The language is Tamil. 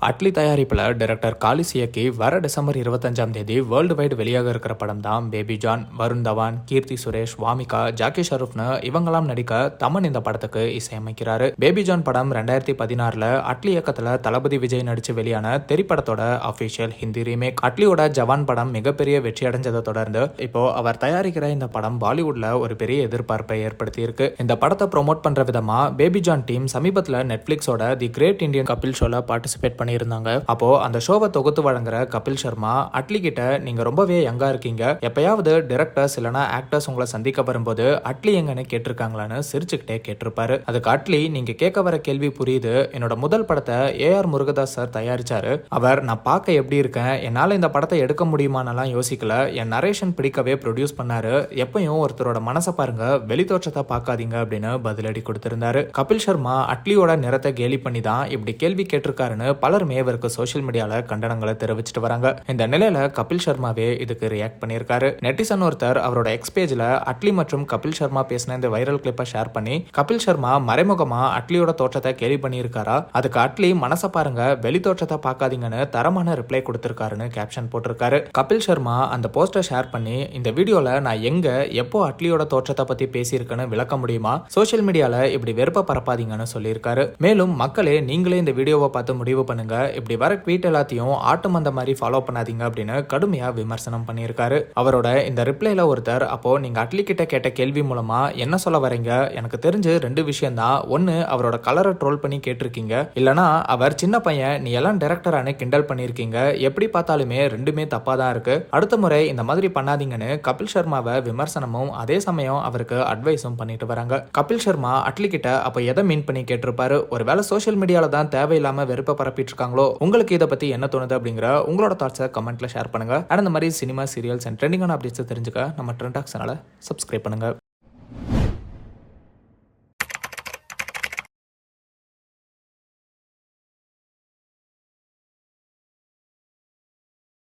அட்லி தயாரிப்பில் டைரக்டர் காலிஸ் இயக்கி வர டிசம்பர் 25ஆம் தேதி வேர்ல்டு வைடு வெளியாக இருக்கிற படம் தான் baby John. Varun Dhawan, Keerthy Suresh, Vamika, Jackie ஷெரூப்னு இவங்கெல்லாம் நடிக்க தமன் இந்த படத்துக்கு இசையமைக்கிறாரு. பேபி ஜான் படம் 2016 அட்லி இயக்கத்தில் தளபதி விஜய் நடிச்சு வெளியான திரைப்படத்தோட அபிஷியல் ஹிந்தி ரீமேக். அட்லியோட ஜவான் படம் மிகப்பெரிய வெற்றி அடைஞ்சதை தொடர்ந்து இப்போ அவர் தயாரிக்கிற இந்த படம் பாலிவுட்ல ஒரு பெரிய எதிர்பார்ப்பை ஏற்படுத்தி இருக்கு. இந்த படத்தை ப்ரோமோட் பண்ற விதமா பேபி ஜான் டீம் சமீபத்தில் நெட்ஃபிளிக்ஸோட தி கிரேட் இந்தியன் கபில் ஷோல பார்ட்டிசிபேட் பண்ணியிருந்தாங்க. அப்போ அந்த ஷோவை தொகுத்து வழங்குற கபில் சர்மா அட்லி கிட்ட, நீங்க ரொம்பவே யங்கா இருக்கீங்க, எப்பயாவது டைரக்டர்ஸ் இல்லனா ஆக்டர்ஸ் உங்களை சந்திக்க வரும்போது அட்லி எங்கன்னு கேட்டிருக்காங்களான்னு சிரிச்சுக்கிட்டே கேட்டிருப்பாரு. அதுக்கு அட்லி, நீங்க கேட்க வர கேள்வி புரியுது, என்னோட முதல் படத்தை ஏஆர் முருகதாஸ் சார் தயாரிச்சாரு. அவர் நான் பார்க்க எப்படி இருக்கேன், என்னால இந்த படத்தை எடுக்க முடியுமானலாம் யோசிக்கல, என் நரேஷன் பிடிக்கவே ப்ரொடியூஸ் பண்ணாரு, எப்பயும் ஒருத்தரோட மனசை பாருங்க, வெளி தோற்றத்தை பார்க்காதீங்க அப்படின்னு பதிலடி கொடுத்திருந்தாரு. கபில் சர்மா அட்லியோட நிறத்தை கேலி பண்ணி தான் இப்படி கேள்வி கேட்டிருக்காருன்னு பலருமே இவருக்கு சோஷியல் மீடியால கண்டனங்களை தெரிவிச்சிட்டு வராங்க. இந்த நிலையில கபில் சர்மாவே இதுக்கு ரியாக்ட் பண்ணியிருக்காரு. நெட்டிசன் ஒருத்தர் அவரோட எக்ஸ் பேஜ்ல அட்லி மற்றும் கபில் சர்மா பேசின இந்த வைரல் கிளிப்பை ஷேர் பண்ணி, கபில் சர்மா மறைமுகமா அட்லியோட தோற்றத்தை கேலி பண்ணியிருக்காரா, அதுக்கு அட்லி மனசை பாருங்க, வெளி தோற்றத்தை பார்க்காதீங்கன்னு தரமான ரிப்ளை கொடுத்திருக்காருன்னு கேப்ஷன் போட்டிருக்காரு. கபில் சர்மா அந்த போஸ்டர் ஷேர் பண்ணி, இந்த வீடியோல நான் எங்க எப்போ அட்லியோட தோற்றத்தை பத்தி பேசியிருக்கேன்னு விளக்க முடியுமா, சோஷியல் மீடியால இப்படி வெறுப்ப பரப்பாதீங்கன்னு சொல்லியிருக்காரு. மேலும் மக்களே, நீங்களே இந்த வீடியோவை பார்த்து முடிவு பண்ணுங்க, இப்படி வர ட்வீட் எல்லாத்தையும் ஆட்டம் அந்த மாதிரி ஃபாலோ பண்ணாதீங்க அப்படின்னு கடுமையா விமர்சனம் பண்ணியிருக்காரு. அவரோட இந்த ரிப்ளைல ஒருத்தர், அப்போ நீங்க அட்லி கிட்ட கேட்ட கேள்வி மூலமா என்ன சொல்ல வரீங்க, எனக்கு தெரிஞ்சு ரெண்டு விஷயம் தான், ஒன்னு அவரோட கலரை ட்ரோல் பண்ணி கேட்டிருக்கீங்க, இல்லனா அவர் சின்ன பையன் நீ எல்லாம் டைரக்டரானு கிண்டல் பண்ணிருக்கீங்க, எப்படி பார்த்தாலுமே ரெண்டுமே தப்பா தான் இருக்கு, அடுத்த முறை இந்த மாதிரி பண்ணாதீங்கன்னு கபில் சர்மாவை விமர்சனமும் அதே சமயம் அவருக்கு அட்வைஸும் பண்ணிட்டு வராங்க. கபில் சர்மா அட்லி கிட்ட அப்ப எதை மீன் பண்ணி கேட்டிருப்பாரு, ஒருவேளை சோஷியல் மீடியால தான் தேவையில்லாம வெறுப்ப பரப்பிட்டு இருக்காங்களோ, உங்களுக்கு இதை பத்தி என்ன தோணுது அப்படிங்கிற உங்களோட தாட்ஸை கமெண்ட்ல ஷேர் பண்ணுங்க. அந்த மாதிரி சினிமா, சீரியல்ஸ் அண்ட் ட்ரெண்டிங்கான அப்டேட்ஸ் தெரிஞ்சுக்க நம்ம ட்ரெண்ட் டாக்ஸ் சேனலை சப்ஸ்கிரைப் பண்ணுங்க.